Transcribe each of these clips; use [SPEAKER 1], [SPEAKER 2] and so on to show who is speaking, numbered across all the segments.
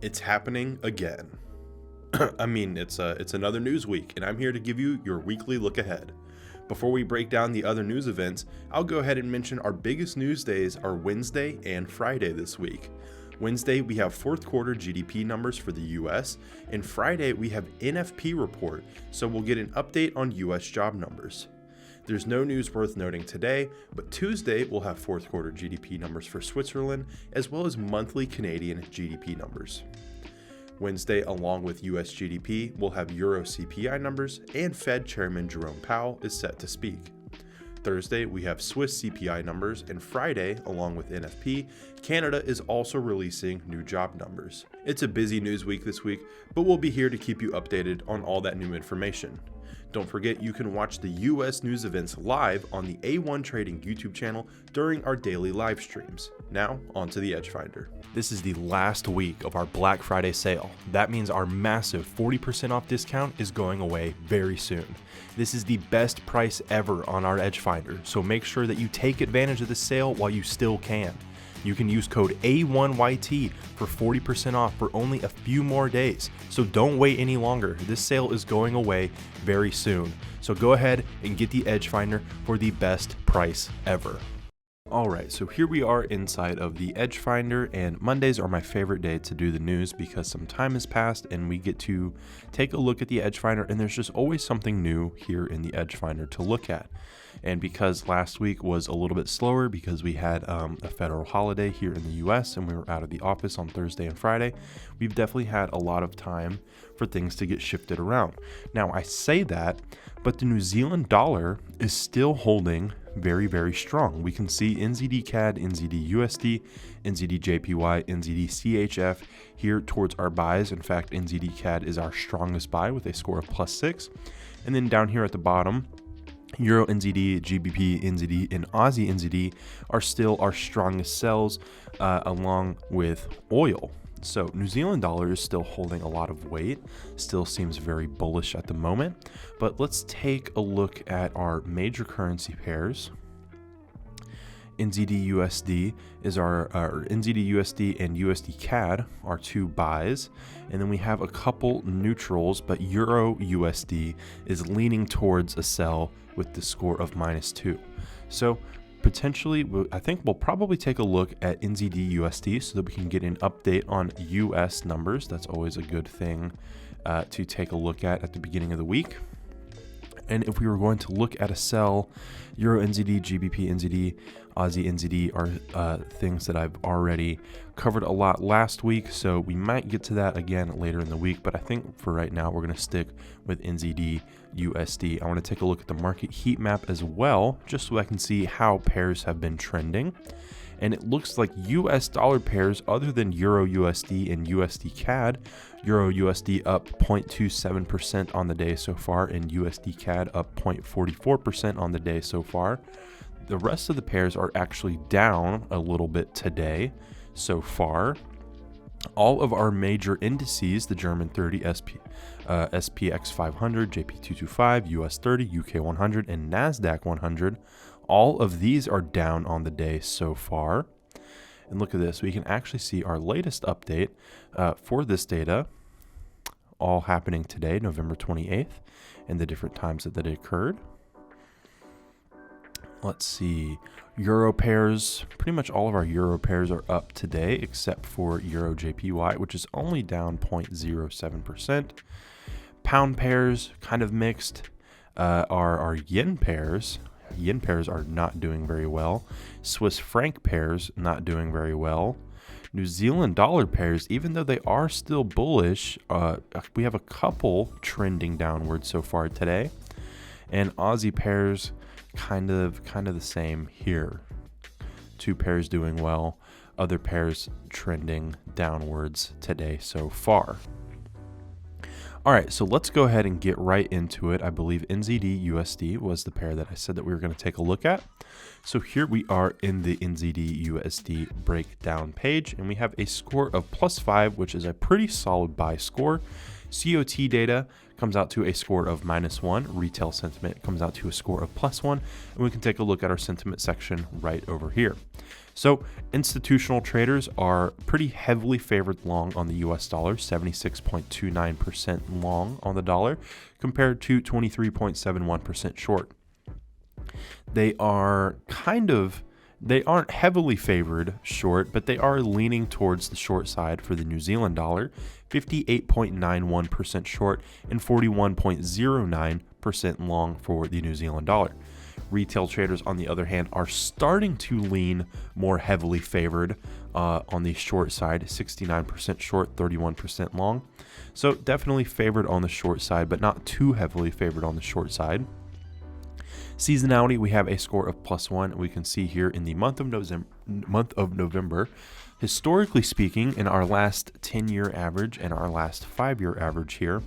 [SPEAKER 1] It's happening again. I mean, it's another news week, and I'm here to give you your weekly look ahead. Before we break down the other news events, I'll go ahead and mention our biggest news days are Wednesday and Friday this week. Wednesday, we have fourth quarter GDP numbers for the US, and Friday, we have NFP report, so we'll get an update on US job numbers. There's no news worth noting today, but Tuesday we'll have fourth quarter GDP numbers for Switzerland, as well as monthly Canadian GDP numbers. Wednesday, along with US GDP, we'll have Euro CPI numbers, and Fed Chairman Jerome Powell is set to speak. Thursday, we have Swiss CPI numbers, and Friday, along with NFP, Canada is also releasing new job numbers. It's a busy news week this week, but we'll be here to keep you updated on all that new information. Don't forget you can watch the US news events live on the A1 Trading YouTube channel during our daily live streams. Now, on to the EdgeFinder. This is the last week of our Black Friday sale. That means our massive 40% off discount is going away very soon. This is the best price ever on our EdgeFinder, so make sure that you take advantage of the sale while you still can. You can use code A1YT for 40% off for only a few more days. So don't wait any longer. This sale is going away very soon. So go ahead and get the EdgeFinder for the best price ever. Alright, so here we are inside of the EdgeFinder, and Mondays are my favorite day to do the news because some time has passed and we get to take a look at the EdgeFinder, and there's just always something new here in the EdgeFinder to look at. And because last week was a little bit slower because we had a federal holiday here in the US and we were out of the office on Thursday and Friday, we've definitely had a lot of time for things to get shifted around. Now, I say that, but the New Zealand dollar is still holding very, very strong. We can see NZD CAD, NZD USD, NZD JPY, NZD CHF here towards our buys. In fact, NZD CAD is our strongest buy with a score of +6. And then down here at the bottom, Euro NZD, GBP NZD, and Aussie NZD are still our strongest sells, along with oil. So New Zealand dollar is still holding a lot of weight, still seems very bullish at the moment. But let's take a look at our major currency pairs. NZD USD is our NZD USD and USD CAD are two buys, and then we have a couple neutrals, but Euro USD is leaning towards a sell with the score of -2. So potentially, I think we'll probably take a look at NZD USD so that we can get an update on US numbers. That's always a good thing to take a look at the beginning of the week. And if we were going to look at a sell, Euro NZD, GBP NZD, Aussie NZD are things that I've already covered a lot last week, so we might get to that again later in the week, but I think for right now we're going to stick with NZD USD. I want to take a look at the market heat map as well, just so I can see how pairs have been trending. And it looks like US dollar pairs other than Euro USD and USD CAD, Euro USD up 0.27% on the day so far, and USD CAD up 0.44% on the day so far. The rest of the pairs are actually down a little bit today so far. All of our major indices, the German 30, SPX 500, JP 225, US 30, UK 100, and NASDAQ 100, all of these are down on the day so far. And look at this, we can actually see our latest update for this data, all happening today, November 28th, and the different times that it occurred. Let's see, Euro pairs, pretty much all of our Euro pairs are up today, except for Euro JPY, which is only down 0.07%. Pound pairs, kind of mixed. Our yen pairs are not doing very well. Swiss franc pairs, not doing very well. New Zealand dollar pairs, even though they are still bullish, we have a couple trending downwards so far today. And Aussie pairs, kind of the same here. Two pairs doing well, other pairs trending downwards today so far. All right, so let's go ahead and get right into it. I believe NZD USD was the pair that I said that we were going to take a look at. So here we are in the NZD USD breakdown page, and we have a score of +5, which is a pretty solid buy score. COT data comes out to a score of -1. Retail sentiment comes out to a score of +1. And we can take a look at our sentiment section right over here. So institutional traders are pretty heavily favored long on the US dollar, 76.29% long on the dollar, compared to 23.71% short. They aren't heavily favored short, but they are leaning towards the short side for the New Zealand dollar, 58.91% short and 41.09% long for the New Zealand dollar. Retail traders, on the other hand, are starting to lean more heavily favored on the short side, 69% short, 31% long. So definitely favored on the short side, but not too heavily favored on the short side. Seasonality, we have a score of +1. We can see here in the month of November. Historically speaking, in our last 10-year average and our last 5-year average here,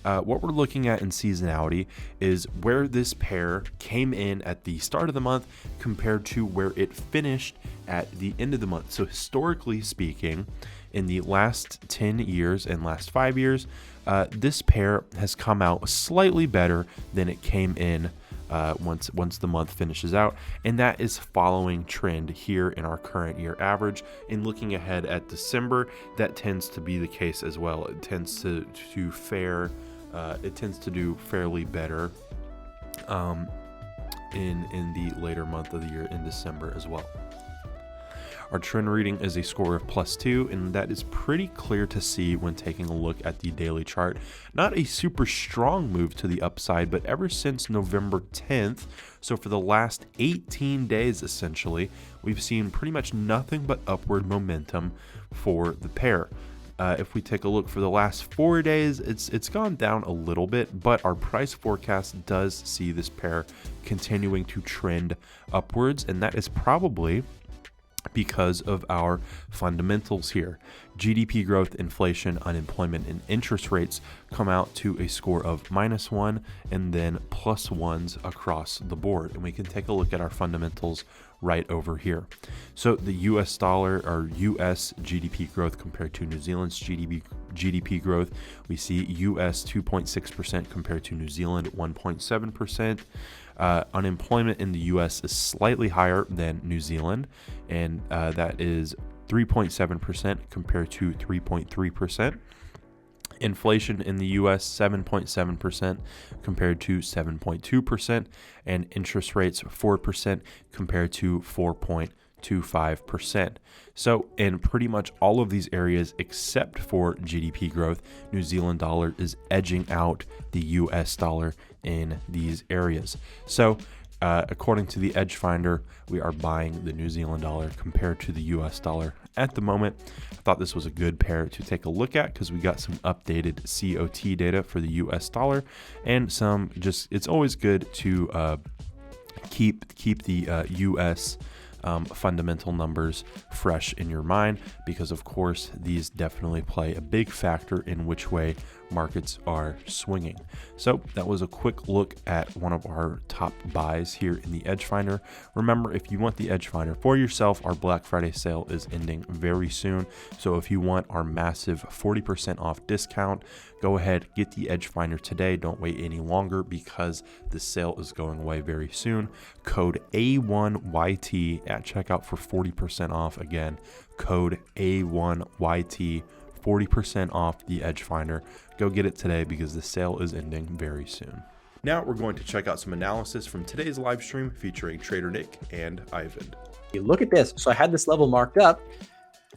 [SPEAKER 1] what we're looking at in seasonality is where this pair came in at the start of the month compared to where it finished at the end of the month. So historically speaking, in the last 10 years and last 5 years, this pair has come out slightly better than it came in once the month finishes out, and that is following trend here in our current year average. And looking ahead at December, that tends to be the case as well. It tends to do fairly better in the later month of the year in December as well. Our trend reading is a score of +2, and that is pretty clear to see when taking a look at the daily chart. Not a super strong move to the upside, but ever since November 10th, so for the last 18 days essentially, we've seen pretty much nothing but upward momentum for the pair. If we take a look for the last 4 days, it's gone down a little bit, but our price forecast does see this pair continuing to trend upwards, and that is probably because of our fundamentals here. GDP growth, inflation, unemployment, and interest rates come out to a score of -1 and then +1s across the board. And we can take a look at our fundamentals right over here. So the US dollar, or US GDP growth compared to New Zealand's GDP growth, we see US 2.6% compared to New Zealand 1.7%. Unemployment in the US is slightly higher than New Zealand, and that is 3.7% compared to 3.3%. Inflation in the US 7.7% compared to 7.2%, and interest rates 4% compared to 4.25%. So in pretty much all of these areas except for GDP growth, New Zealand dollar is edging out the US dollar in these areas. So according to the EdgeFinder, we are buying the New Zealand dollar compared to the US dollar at the moment. I thought this was a good pair to take a look at because we got some updated COT data for the US dollar, and it's always good to keep the US fundamental numbers fresh in your mind, because of course these definitely play a big factor in which way markets are swinging. So that was a quick look at one of our top buys here in the EdgeFinder. Remember, if you want the EdgeFinder for yourself, our Black Friday sale is ending very soon. So if you want our massive 40% off discount, go ahead, get the EdgeFinder today. Don't wait any longer because the sale is going away very soon. Code A1YT at checkout for 40% off. Again, code A1YT, 40% off the EdgeFinder. Go get it today because the sale is ending very soon. Now we're going to check out some analysis from today's live stream featuring Trader Nick and Eivind.
[SPEAKER 2] Look at this. So I had this level marked up,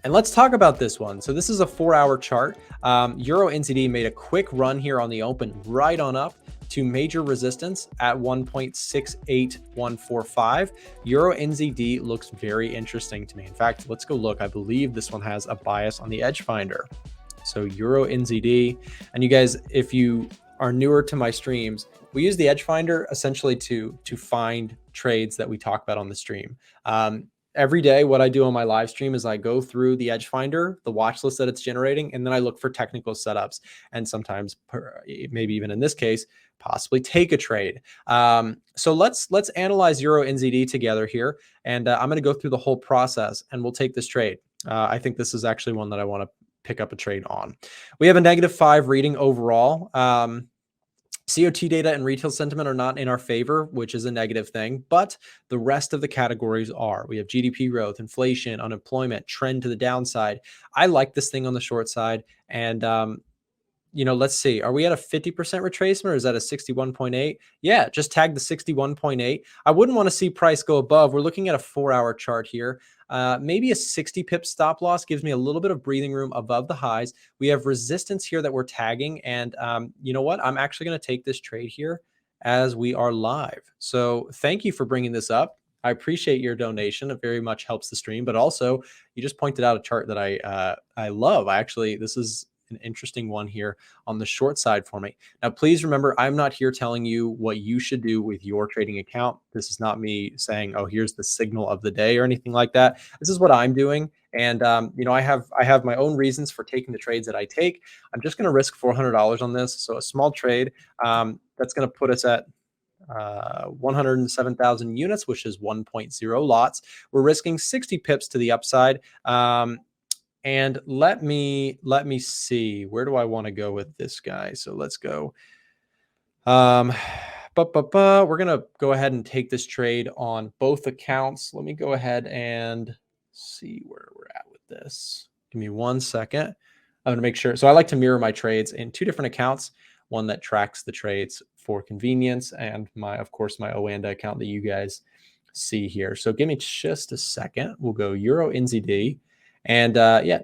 [SPEAKER 2] and let's talk about this one. So this is a 4-hour chart. Euro NZD made a quick run here on the open, right on up to major resistance at 1.68145. Euro NZD looks very interesting to me. In fact, let's go look. I believe this one has a bias on the EdgeFinder. So Euro NZD, and you guys, if you are newer to my streams, we use the EdgeFinder essentially to find trades that we talk about on the stream. Every day, what I do on my live stream is I go through the EdgeFinder, the watch list that it's generating, and then I look for technical setups, and sometimes, maybe even in this case, possibly take a trade. So let's analyze Euro NZD together here, and I'm going to go through the whole process, and we'll take this trade. I think this is actually one that I want to pick up a trade on. We have a -5 reading overall. COT data and retail sentiment are not in our favor, which is a negative thing, but the rest of the categories are. We have GDP growth, inflation, unemployment, trend to the downside. I like this thing on the short side. And, let's see. Are we at a 50% retracement or is that a 61.8? Yeah, just tag the 61.8. I wouldn't want to see price go above. We're looking at a 4-hour chart here. Maybe a 60 pip stop loss gives me a little bit of breathing room above the highs. We have resistance here that we're tagging. And you know what? I'm actually going to take this trade here as we are live. So thank you for bringing this up. I appreciate your donation. It very much helps the stream, but also you just pointed out a chart that I love. This is an interesting one here on the short side for me. Now, please remember, I'm not here telling you what you should do with your trading account. This is not me saying, oh, here's the signal of the day or anything like that. This is what I'm doing. And, I have my own reasons for taking the trades that I take. I'm just going to risk $400 on this. So a small trade that's going to put us at 107,000 units, which is 1.0 lots. We're risking 60 pips to the upside. And let me see, where do I want to go with this guy? So let's go. We're going to go ahead and take this trade on both accounts. Let me go ahead and see where we're at with this. Give me 1 second. I'm going to make sure. So I like to mirror my trades in 2 different accounts, one that tracks the trades for convenience and of course, my Oanda account that you guys see here. So give me just a second. We'll go Euro NZD. And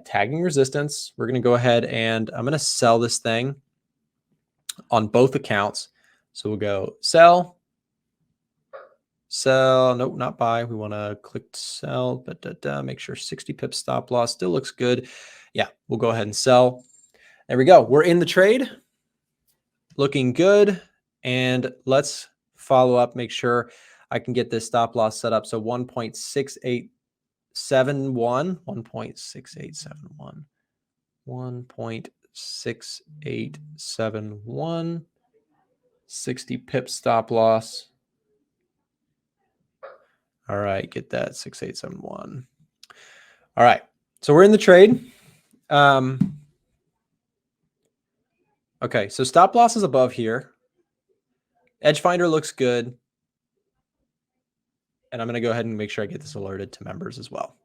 [SPEAKER 2] tagging resistance. We're going to go ahead and I'm going to sell this thing on both accounts. So we'll go sell. Nope, not buy. We want to click sell, but make sure 60 pips stop loss still looks good. Yeah, we'll go ahead and sell. There we go. We're in the trade. Looking good. And let's follow up, make sure I can get this stop loss set up. So 1.6871, 1.6871, 60 pip stop loss. All right, get that 6871. All right, so we're in the trade. Okay, so stop loss is above here. EdgeFinder looks good. And I'm going to go ahead and make sure I get this alerted to members as well.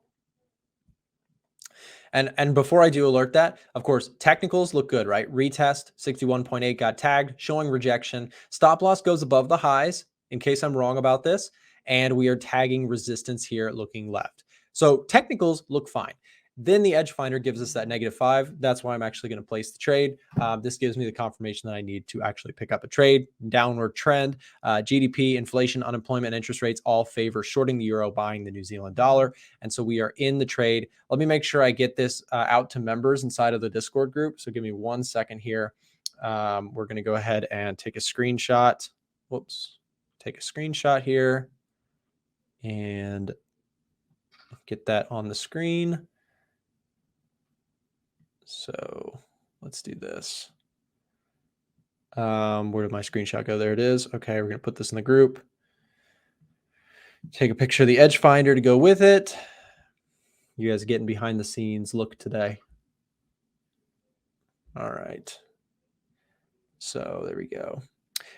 [SPEAKER 2] And before I do alert that, of course, technicals look good, right? Retest 61.8 got tagged, showing rejection. Stop loss goes above the highs in case I'm wrong about this. And we are tagging resistance here looking left. So technicals look fine. Then the EdgeFinder gives us that -5. That's why I'm actually going to place the trade. This gives me the confirmation that I need to actually pick up a trade. Downward trend, GDP, inflation, unemployment, interest rates all favor shorting the euro, buying the New Zealand dollar. And so we are in the trade. Let me make sure I get this out to members inside of the Discord group. So give me 1 second here. We're going to go ahead and take a screenshot. Whoops. Take a screenshot here and get that on the screen. So let's do this. Where did my screenshot go? There it is. Okay, we're going to put this in the group. Take a picture of the EdgeFinder to go with it. You guys are getting behind the scenes look today. All right. So there we go.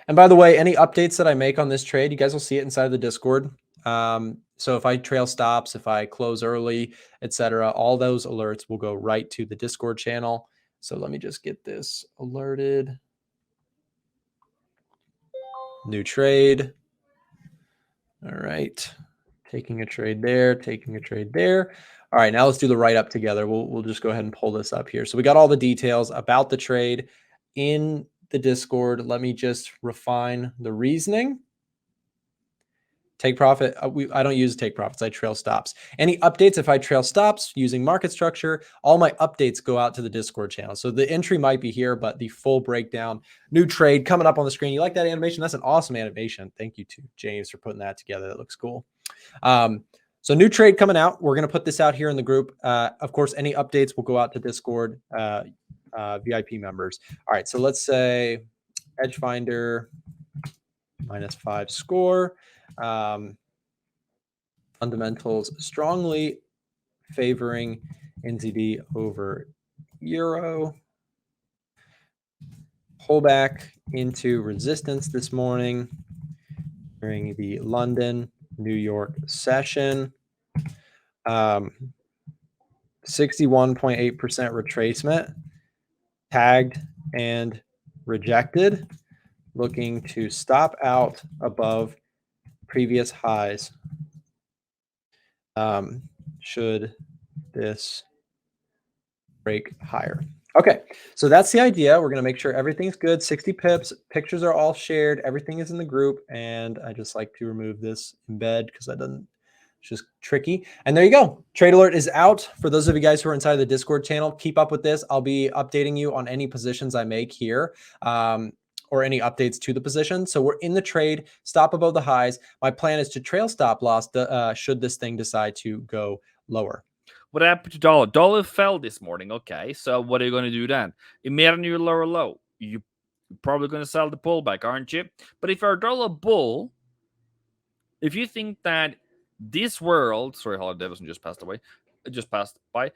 [SPEAKER 2] And by the way, any updates that I make on this trade, you guys will see it inside of the Discord. So if I trail stops, if I close early, etc., all those alerts will go right to the Discord channel. So let me just get this alerted. New trade. All right. Taking a trade there, taking a trade there. All right, now let's do the write-up together. We'll just go ahead and pull this up here. So we got all the details about the trade in the Discord. Let me just refine the reasoning. Take profit. I don't use take profits. I trail stops. Any updates if I trail stops using market structure, all my updates go out to the Discord channel. So the entry might be here, but the full breakdown, new trade coming up on the screen. You like that animation? That's an awesome animation. Thank you to James for putting that together. That looks cool. So new trade coming out. We're going to put this out here in the group. Of course, any updates will go out to Discord VIP members. All right. So let's say EdgeFinder -5 score. Fundamentals strongly favoring NZD over euro. pullback into resistance this morning during the London, New York session. 61.8% retracement, tagged and rejected, looking to stop out above previous highs. Should this break higher. Okay, so that's the idea. We're going to make sure everything's good. 60 pips, pictures are all shared, everything is in the group, and I just like to remove this embed because that doesn't, it's just tricky. And there you go. Trade alert is out. For those of you guys who are inside the Discord channel, keep up with this. I'll be updating you on any positions I make here. Or any updates to the position. So we're in the trade, stop above the highs. My plan is to trail stop loss should this thing decide to go lower.
[SPEAKER 3] What happened to dollar? Dollar fell this morning. Okay, so what are you going to do then? It made a new lower low. You're probably going to sell the pullback, aren't you? But if you're a dollar bull, if you think that this world, sorry, Holly Davidson just passed away, just passed by,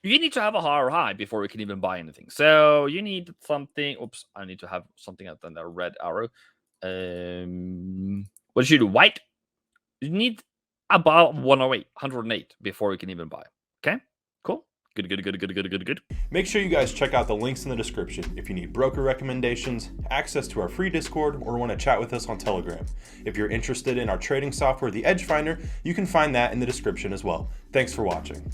[SPEAKER 3] you need to have a higher high before you can even buy anything. So you need something. Oops, I need to have something other than the red arrow. What should you do? White? You need about 108 before you can even buy. Okay, cool. Good.
[SPEAKER 1] Make sure you guys check out the links in the description if you need broker recommendations, access to our free Discord, or want to chat with us on Telegram. If you're interested in our trading software, the EdgeFinder, you can find that in the description as well. Thanks for watching.